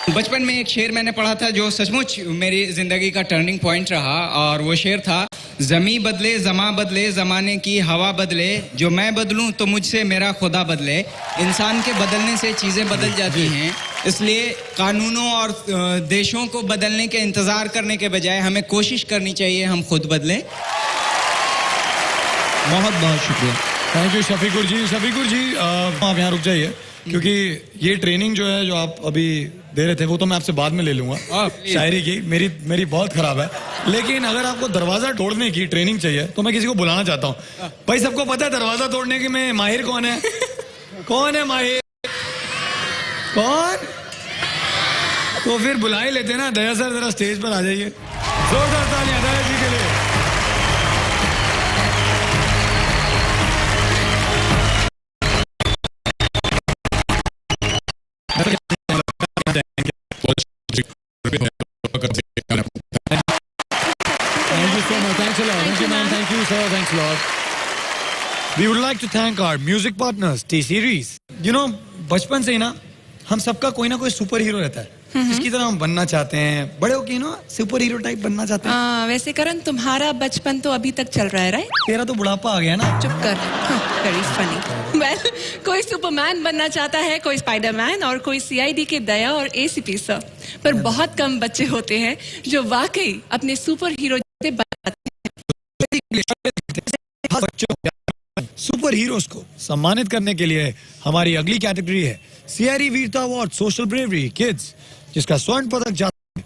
बचपन में एक शेर मैंने पढ़ा था जो सचमुच मेरी जिंदगी का टर्निंग पॉइंट रहा, और वो शेर था, ज़मी बदले ज़मा बदले ज़माने की हवा बदले, जो मैं बदलूं तो मुझसे मेरा खुदा बदले। इंसान के बदलने से चीज़ें बदल जाती हैं, इसलिए कानूनों और देशों को बदलने के इंतज़ार करने के बजाय हमें कोशिश करनी चाहिए हम खुद बदलें। बहुत बहुत शुक्रिया। थैंक यू शफीकुर जी। शफीकुर जी आप यहाँ रुक जाइए, क्योंकि ये ट्रेनिंग जो है जो आप अभी दे रहे थे वो तो मैं आपसे बाद में ले लूंगा। शायरी की मेरी बहुत खराब है, लेकिन अगर आपको दरवाजा तोड़ने की ट्रेनिंग चाहिए तो मैं किसी को बुलाना चाहता हूँ। भाई सबको पता है दरवाजा तोड़ने की में माहिर कौन है? कौन है माहिर? कौन? तो फिर बुला ही लेते ना। दया सर जरा स्टेज पर आ जाइए। जोरदार तालियां दया जी के लिए। Thanks a lot. We would like to thank our music partners, T-Series. You know, बचपन से ही ना हम सबका कोई ना कोई सुपर हीरो रहता है जिसकी तरह हम बनना चाहते हैं। बड़े होके ना सुपर हीरो टाइप बनना चाहते हैं। वैसे करण तुम्हारा बचपन तो अभी तक चल रहा है, राइट? तेरा तो बुढ़ापा आ गया ना। चुप कर। Very funny. वेल, कोई सुपरमैन बनना चाहता है, कोई स्पाइडरमैन और कोई सीआईडी के दया और एसीपी सर। पर बहुत कम बच्चे होते हैं जो वाकई अपने सुपर हीरो से बनते हैं। सुपर हीरोज को सम्मानित करने के लिए हमारी अगली कैटेगरी है सीआईडी वीरता अवार्ड सोशल ब्रेवरी किड्स, जिसका स्वर्ण पदक जाता है।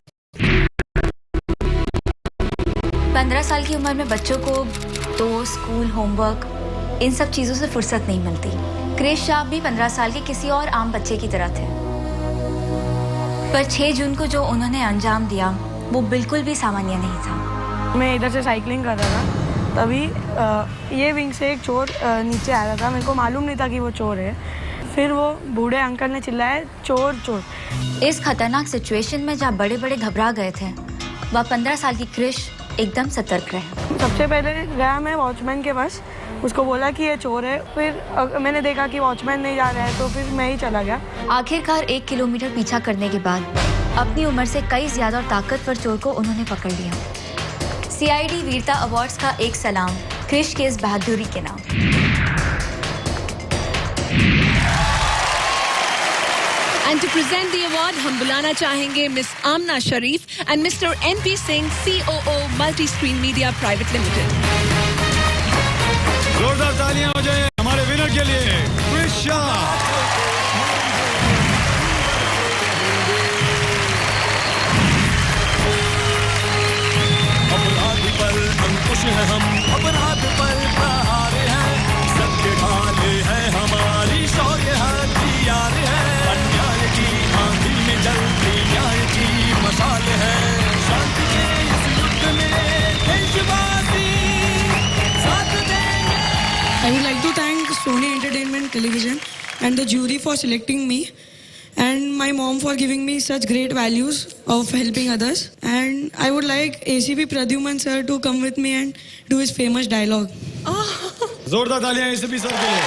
15 साल की उम्र में बच्चों को तो स्कूल, होमवर्क, इन सब चीजों से फुर्सत नहीं मिलती। क्रिश शाह भी 15 साल के किसी और आम बच्चे की तरह थे, पर 6 जून को जो उन्होंने अंजाम दिया वो बिल्कुल भी सामान्य नहीं था। मैं इधर से साइकिलिंग कर रहा था, तभी ये विंग से एक चोर नीचे आ रहा था। मेरे को मालूम नहीं था कि वो चोर है। फिर वो बूढ़े अंकल ने चिल्लाया, चोर चोर। इस खतरनाक सिचुएशन में जहाँ बड़े बड़े घबरा गए थे, वह 15 साल की क्रिश एकदम सतर्क रहे। सबसे पहले गया मैं वॉचमैन के पास, उसको बोला कि ये चोर है। फिर मैंने देखा कि वॉचमैन नहीं जा रहा है, तो फिर मैं ही चला गया। आखिरकार 1 किलोमीटर पीछा करने के बाद अपनी उम्र से कई ज्यादा और ताकतवर चोर को उन्होंने पकड़ लिया। सीआईडी वीरता अवार्ड्स का एक सलाम क्रिश के इस बहादुरी के नाम। And to present the award, हम बुलाना चाहेंगे miss Aamna Sharif and Mr. NP Singh, COO Multi Screen Media Private Limited। जोरदार तालियां हो जाए हमारे विनर के लिए, क्रिश शाह। अंकुश है हम, अपराध पर प्रहार है, सत्य ढाले हैं हमारी शौर्य हथियार है। अन्याय की आंधी में जलती न्याय की मशाल है, शांति के इस युद्ध में देशवासी साथ देंगे। I would like to thank Sony Entertainment Television and the jury for selecting me, and my mom for giving me such great values of helping others. And I would like ACP Pradyuman sir to come with me and do his famous dialogue. जोरदार तालियां ACP sir के लिए।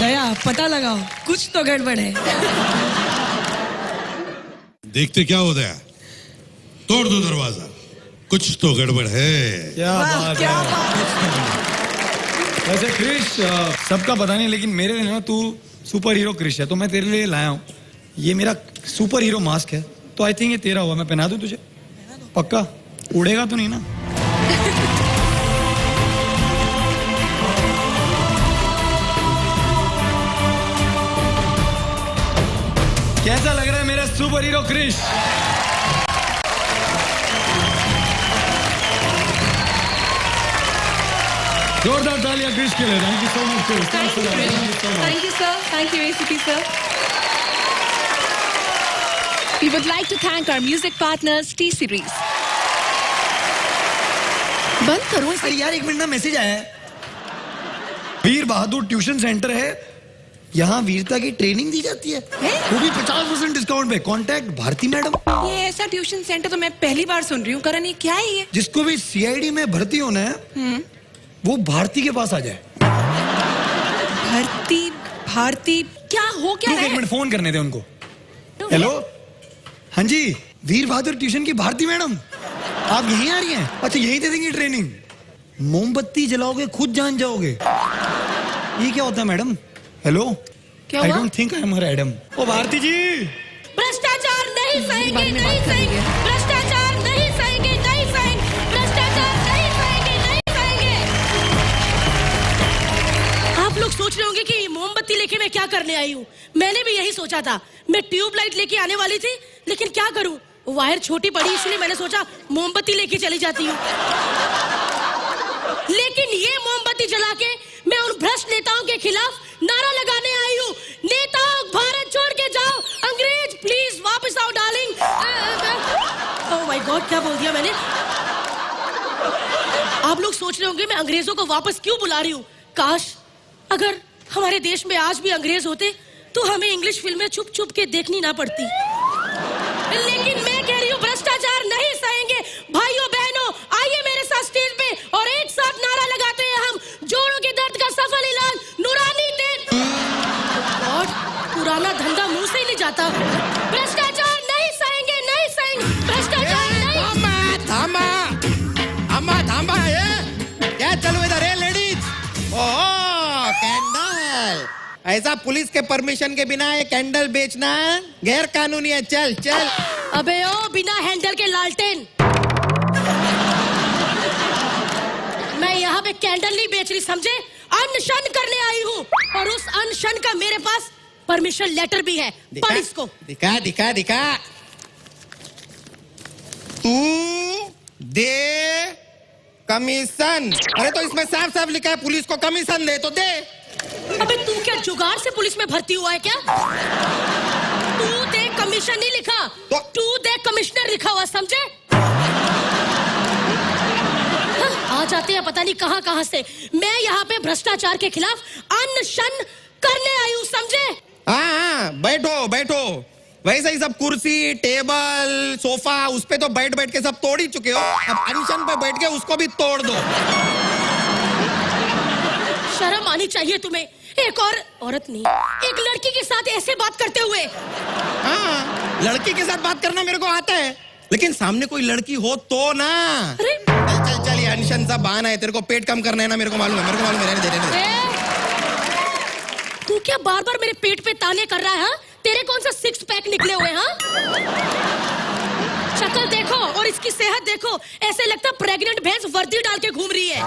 दया, पता लगाओ, कुछ तो गड़बड़ है। देखते क्या होता है, तोड़ दो दरवाजा, कुछ तो गड़बड़ है। क्या बात है। वैसे क्रिश सबका पता नहीं, लेकिन मेरे लिए ना तू सुपर हीरो क्रिश है, तो मैं तेरे लिए लाया हूँ ये मेरा सुपर हीरो मास्क है। तो आई थिंक ये तेरा हुआ, मैं पहना दूँ तुझे? पक्का उड़ेगा तो नहीं ना? कैसा लग रहा है मेरा सुपर हीरो क्रिश? जोरदार तालियां क्रिश के लिए। Thank you so much Krish. Thank you, Krish. Thank you, sir. Thank you, ACP sir. We would like to thank our music partners, T-Series. बंद करो इसे। अरे यार एक मिनट ना, मैसेज आया है। वीर बहादुर ट्यूशन सेंटर है, यहाँ वीरता की ट्रेनिंग दी जाती है, वो भी 50% डिस्काउंट पे। Contact Bharti madam. ये ऐसा ट्यूशन सेंटर तो मैं पहली बार सुन रही हूँ। करण, ये क्या है ये? जिसको भी सीआईडी में भर्ती होना है वो भारती के पास आ जाए। भारती भारती क्या हो क्या रुक एक है? मिनट, फोन करने दे उनको। हेलो, हाँ जी, वीर बहादुर ट्यूशन की भारती मैडम, आप यहीं आ रही हैं? अच्छा, यहीं दे देंगी ट्रेनिंग। मोमबत्ती जलाओगे खुद जान जाओगे। ये क्या होता है मैडम? हेलो, क्या आई हुआ? Don't think I am her Adam. ओ भारती जी, भ्रष्टाचार नहीं सहेंगे, बाद में नहीं बात करेंगे। सहेंगे, भ्रष्टाचार नहीं सहेंगे, नहीं सहेंगे, भ्रष्टाचार नहीं सहेंगे, नहीं सहेंगे। आप लोग सोच रहे होंगे कि मोमबत्ती लेके मैं क्या करने आई हूँ। मैंने भी यही सोचा था। मैं ट्यूबलाइट लेके आने वाली थी, लेकिन क्या करूँ, वायर छोटी पड़ी, इसलिए मैंने सोचा मोमबत्ती लेके चली जाती हूँ। लेकिन ये मोमबत्ती जला के मैं उन भ्रष्ट नेताओं के खिलाफ नारा लगाने आई हूँ। नेताओं, भारत छोड़ के जाओ, अंग्रेज प्लीज वापस आओ डार्लिंग। ओह माय गॉड, क्या बोल दिया मैंने। आप लोग सोच रहे होंगे मैं अंग्रेजों को वापस क्यों बुला रही हूँ। काश अगर हमारे देश में आज भी अंग्रेज होते तो हमें इंग्लिश फिल्में छुप छुप के देखनी ना पड़ती। लेकिन मैं कह रही हूँ भ्रष्टाचार नहीं सहेंगे। भाइयों बहनों, आइए मेरे साथ स्टेज पे और एक साथ नारा लगाते हैं हम, जोड़ों के दर्द का सफल इलाज नूरानी तेल। गॉड, पुराना धंधा मुंह से ही नहीं जाता। भ्रष्टाचार नहीं सहेंगे, नहीं सहेंगे, भ्रष्टाचार नहीं। थामा थामा थामा ये क्या चलो इधर है लेडीज। ओह कैंडल, ऐसा पुलिस के परमिशन के बिना ये कैंडल बेचना गैर कानूनी है। चल चल। अबे ओ बिना हैंडल के लालटेन, मैं यहाँ पे कैंडल नहीं बेच रही समझे, अनशन करने आई हूँ। और उस अनशन का मेरे पास परमिशन लेटर भी है। पढ़ इसको। दिखा दिखा दिखा। तू दे कमीशन। अरे तो इसमें साफ साफ लिखा है पुलिस को कमीशन दे, तो दे। अबे तू क्या जुगाड़ से पुलिस में भर्ती हुआ है क्या? तू दे कमीशन नहीं लिखा, तो? तू दे कमिश्नर लिखा हुआ समझे। हाँ, आ जाते हैं पता नहीं कहां कहां से। मैं यहाँ पे भ्रष्टाचार के खिलाफ अनशन करने आई हूँ समझे। हाँ बैठो बैठो। वैसे ही सब कुर्सी टेबल सोफा उस पे तो बैठ बैठ के सब तोड़ ही चुके हो। अब अनशन पे बैठ के उसको भी तोड़ दो। शर्म आनी चाहिए तुम्हें। एक और औरत नहीं, एक लड़की के साथ ऐसे बात करते हुए। हाँ, लड़की के साथ बात करना मेरे को आता है, लेकिन सामने कोई लड़की हो तो ना। अरे चल चल चल, ये अनशन सा बहाना है। तेरे को पेट कम करना है ना, मेरे को मालूम है, मेरे को मालूम है। रहने दे, रहने दे। तू क्या बार बार मेरे पेट पे ताने कर रहा है? हाँ? तेरे कौन सा सिक्स पैक निकले हुए हैं? शक्ल देखो और इसकी सेहत देखो, ऐसे लगता प्रेग्नेंट भैंस वर्दी डाल के घूम रही है।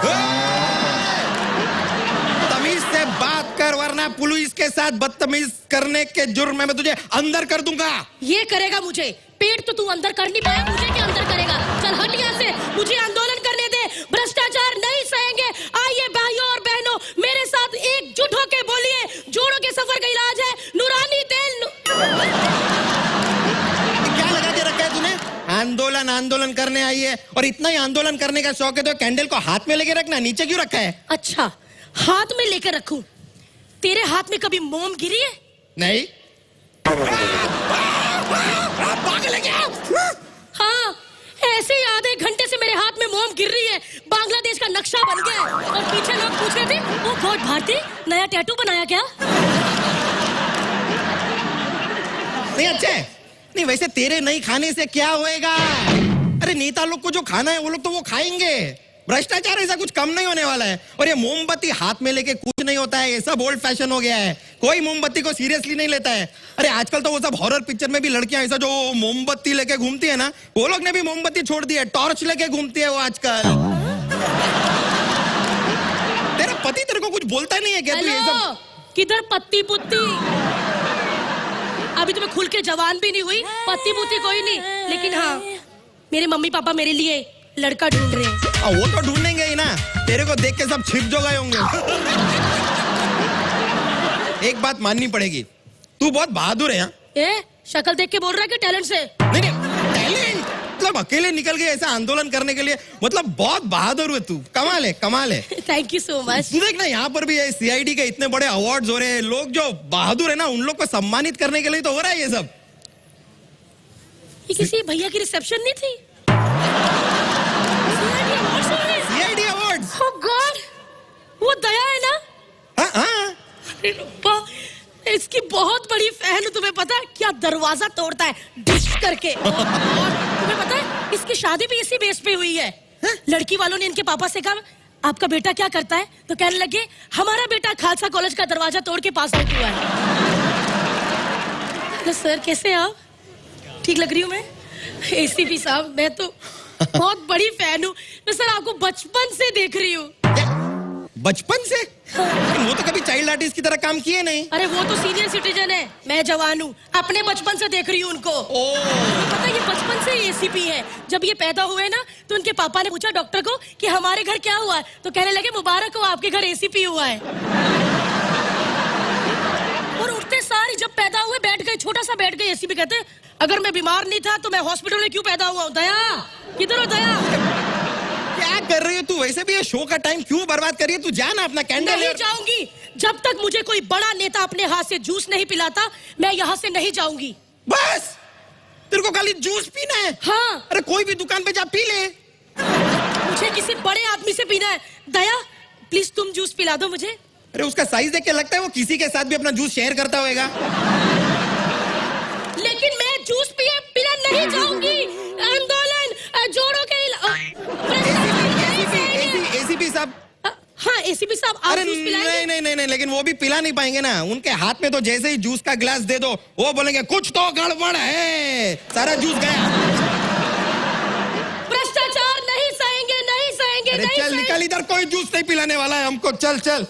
तमीज से बात कर, वरना पुलिस के साथ बदतमीज करने के जुर्म में मैं तुझे अंदर कर दूंगा। ये करेगा मुझे। पेट तो तू अंदर कर नहीं पाया, मुझे क्या अंदर करेगा। चल हट यहाँ से, मुझे आंदोलन करने दे। भ्रष्टाचार नहीं सहेंगे। आइए भाइयों और बहनों, मेरे साथ एकजुट होके बोलिए, जोड़ों के सफर का इलाज है नूरानी तेल। क्या लगा के रखा है तूने? आंदोलन आंदोलन करने आई है, और इतना ही आंदोलन करने का शौक है तो कैंडल को हाथ में लेके रखना, नीचे क्यों रखा है? अच्छा, हाथ में लेकर रखूं। तेरे हाथ में कभी मोम गिरी है? नहीं। हाँ, ऐसे ही आधे घंटे से मेरे हाथ में मोम गिर रही है। बांग्लादेश का नक्शा बन गया है। और पीछे लोग पूछ रहे थे, ओ गॉड भारती, नया टैटू बनाया क्या? नहीं अच्छा है। नहीं वैसे तेरे नहीं खाने से क्या होएगा? अरे नेता लोग को जो खाना है वो लोग तो वो खाएंगे। भ्रष्टाचार ऐसा कुछ कम नहीं होने वाला है। और ये मोमबत्ती हाथ में लेके कुछ नहीं होता है, ये सब ओल्ड फैशन हो गया है। कोई मोमबत्ती को सीरियसली नहीं लेता है। अरे आजकल तो वो सब हॉरर पिक्चर में भी लड़कियां ऐसा जो मोमबत्ती लेके घूमती है ना, वो लोग ने भी मोमबत्ती छोड़ दी है, टॉर्च लेके घूमती है वो आजकल। तेरा पति तेरे को कुछ बोलता नहीं है क्या? तू ये हेलो, सब किधर पत्ती पुत्ती? अभी तो मैं खुल के जवान भी नहीं हुई, पत्ती पुत्ती कोई नहीं। लेकिन हाँ, मेरे मम्मी पापा मेरे लिए लड़का ढूंढ रहे हैं। वो तो ढूंढेंगे ही ना, तेरे को देख के सब छिप जो गए होंगे। एक बात माननी पड़ेगी, तू बहुत बहादुर है। ए, शक्ल देख के बोल रहा है कि टैलेंट से? नहीं नहीं, टैलेंट मतलब अकेले निकल गए ऐसा आंदोलन करने के लिए, मतलब बहुत बहादुर है तू। कमाल है, कमाल है। Thank you so much. तू देख ना, यहाँ पर भी सीआईडी के इतने बड़े अवार्ड्स हो रहे हैं। लोग जो बहादुर है ना, उन लोग को सम्मानित करने के लिए तो हो रहा है ये सब। ये किसी भैया की रिसेप्शन नहीं थी? CID awards. Oh God! वो दया है ना? हाँ हाँ। अरे रुपा, इसकी बहुत बड़ी फैन हूँ, तुम्हें पता है? क्या दरवाजा तोड़ता है डिश करके। और तुम्हें पता है इसकी शादी भी इसी बेस पे हुई है। लड़की वालों ने इनके पापा से कहा आपका बेटा क्या करता है, तो कहने लगे हमारा बेटा खालसा कॉलेज का दरवाजा तोड़ के पास आउट हुआ है। तो सर कैसे आप? ठीक लग रही हूँ मैं? एसीपी साहब, मैं तो बहुत बड़ी फैन हूँ। मैं सर आपको बचपन से देख रही हूँ। बचपन से? वो तो कभी चाइल्ड आर्टिस्ट की तरह काम किए नहीं। अरे वो तो सीनियर सिटीजन है, मैं जवान हूँ, अपने बचपन से देख रही हूँ उनको। पता है ये बचपन से एसीपी है। जब ये पैदा हुए ना तो उनके पापा ने पूछा डॉक्टर को कि हमारे घर क्या हुआ है, तो कहने लगे मुबारक हो आपके घर एसीपी हुआ है। और उठते सार जब पैदा हुए बैठ गए, छोटा सा बैठ गए। एसीपी कहते अगर मैं बीमार नहीं था तो मैं हॉस्पिटल में क्यों पैदा हुआ हूँ? दया किधर हो दया? क्या कर रही है तू? वैसे भी ये शो का टाइम क्यों बर्बाद कर रही है? तू जा ना अपना कैंडल। नहीं जाऊंगी जब तक मुझे कोई बड़ा नेता अपने हाथ से जूस नहीं पिलाता, मैं यहाँ से नहीं जाऊंगी। बस तेरे को खाली जूस पीना है? हाँ। अरे कोई भी दुकान पे जा पी ले। मुझे किसी बड़े आदमी से पीना है। दया प्लीज तुम जूस पिला दो मुझे। अरे उसका साइज देख के लगता है वो किसी के साथ भी अपना जूस शेयर करता होगा। लेकिन मैं जूस पिला नहीं जाऊंगी। आंदोलन जोड़ों के एसीपी साहब। हाँ एसीपी साहब आप अरे जूस पिलाएंगे? नहीं, लेकिन वो भी पिला नहीं पाएंगे ना। उनके हाथ में तो जैसे ही जूस का गिलास दे दो वो बोलेंगे कुछ तो गड़बड़ है, सारा जूस गया। भ्रष्टाचार नहीं सहेंगे, नहीं सहेंगे। अरे नहीं चल सहेंगे। निकल इधर, कोई जूस नहीं पिलाने वाला है हमको। चल चल।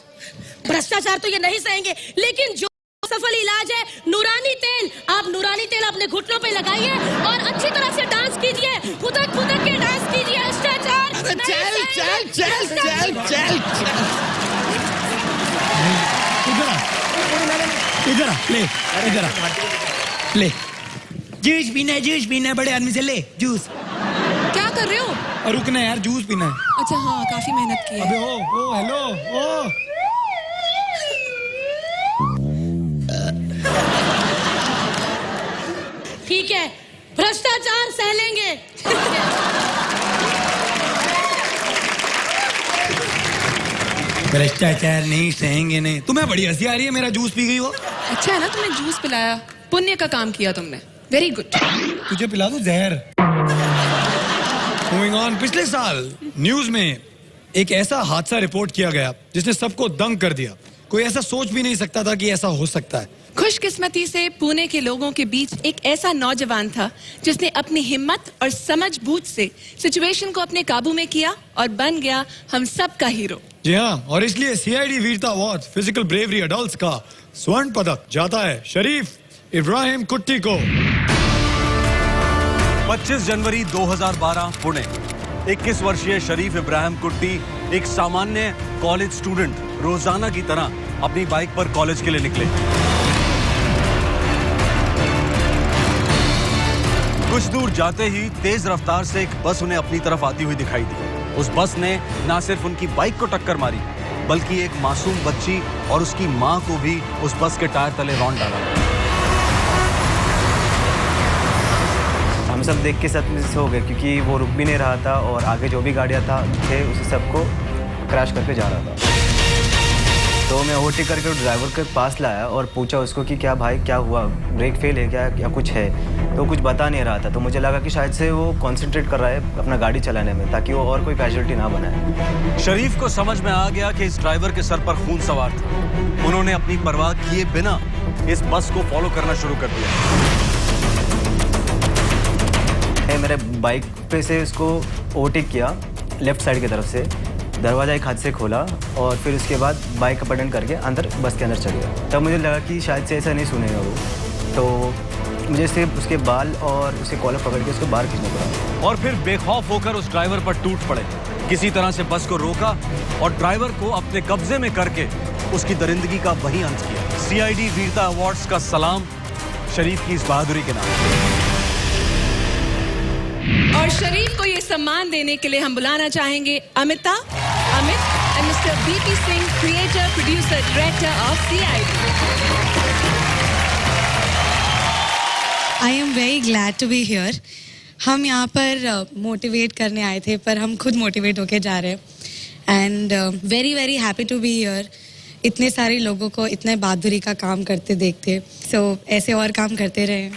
भ्रष्टाचार तो ये नहीं सहेंगे, लेकिन जो सफल इलाज है नूरानी तेल। आप नूरानी तेल अपने घुटनों पे लगाइए और अच्छी तरह से डांस कीजिए, खुदक खुदक के डांस कीजिए। भ्रष्टाचार अरे चल चल चल चल चल इधर आ, ले इधर आ, ले जूस पीना है बड़े आदमी से, ले जूस। क्या कर रहे हो? और रुकना यार, जूस पीना है। अच्छा हाँ, काफी मेहनत की है। अबे ओ हेलो ओ। ठीक है, भ्रष्टाचार सह लेंगे। भ्रष्टाचार नहीं सहेंगे नहीं। तुम्हें बड़ी हंसी आ रही है, मेरा जूस पी गई हो। अच्छा है ना तुमने जूस पिलाया, पुण्य का काम किया तुमने। Very good. तुझे पिला दूं जहर। Moving on, पिछले साल न्यूज में एक ऐसा हादसा रिपोर्ट किया गया जिसने सबको दंग कर दिया। कोई ऐसा सोच भी नहीं सकता था कि ऐसा हो सकता है। खुशकिस्मती से पुणे के लोगों के बीच एक ऐसा नौजवान था जिसने अपनी हिम्मत और समझबूझ से सिचुएशन को अपने काबू में किया और बन गया हम सब का हीरो। जी हाँ, और इसलिए सीआईडी वीरता अवार्ड फिजिकल ब्रेवरी अडल्ट्स का स्वर्ण पदक जाता है शरीफ इब्राहिम कुट्टी को। 25 जनवरी 2012 पुणे। 21 वर्षीय शरीफ इब्राहिम कुट्टी एक सामान्य कॉलेज स्टूडेंट रोजाना की तरह अपनी बाइक पर कॉलेज के लिए निकले। कुछ दूर जाते ही तेज रफ्तार से एक बस उन्हें अपनी तरफ आती हुई दिखाई दी। उस बस ने न सिर्फ उनकी बाइक को टक्कर मारी बल्कि एक मासूम बच्ची और उसकी मां को भी उस बस के टायर तले रौंद डाला। हम सब देख के सच में हो गए क्योंकि वो रुक भी नहीं रहा था और आगे जो भी गाड़ियाँ थे उसे सबको क्रैश करके जा रहा था। तो मैं ओवरटेक करके ड्राइवर के पास लाया और पूछा उसको कि क्या भाई क्या हुआ, ब्रेक फेल है क्या या कुछ है। तो कुछ बता नहीं रहा था, तो मुझे लगा कि शायद से वो कंसंट्रेट कर रहा है अपना गाड़ी चलाने में ताकि वो और कोई कैजुअल्टी ना बनाए। शरीफ को समझ में आ गया कि इस ड्राइवर के सर पर खून सवार था। उन्होंने अपनी परवाह किए बिना इस बस को फॉलो करना शुरू कर दिया। मेरे बाइक पे से उसको ओवरटेक किया लेफ्ट साइड की तरफ से, दरवाजा एक हाथ से खोला और फिर उसके बाद बाइक का बटन करके अंदर बस के अंदर चल गया। तब मुझे लगा कि शायद से ऐसा नहीं सुनेगा वो, तो मुझे सिर्फ उसके बाल और उसके कॉलर पकड़ के उसको बाहर खींचना पड़ा। और फिर बेखौफ होकर उस ड्राइवर पर टूट पड़े। किसी तरह से बस को रोका और ड्राइवर को अपने कब्जे में करके उसकी दरिंदगी का वही अंत किया। सीआईडी वीरता अवार्ड्स का सलाम शरीफ की इस बहादुरी के नाम। और शरीफ को ये सम्मान देने के लिए हम बुलाना चाहेंगे Amit and mister BP Singh, creator, producer, director of CID. I am very glad to be here. हम यहाँ पर मोटिवेट करने आए थे पर हम खुद मोटिवेट होके जा रहे हैं and very very happy to be here. इतने सारे लोगों को इतने बहादुरी का काम करते देखते, सो ऐसे और काम करते रहें.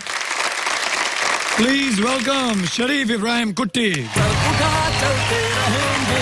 Please welcome Sharif Ibrahim Kutti. Sir उठा चलते रहेंगे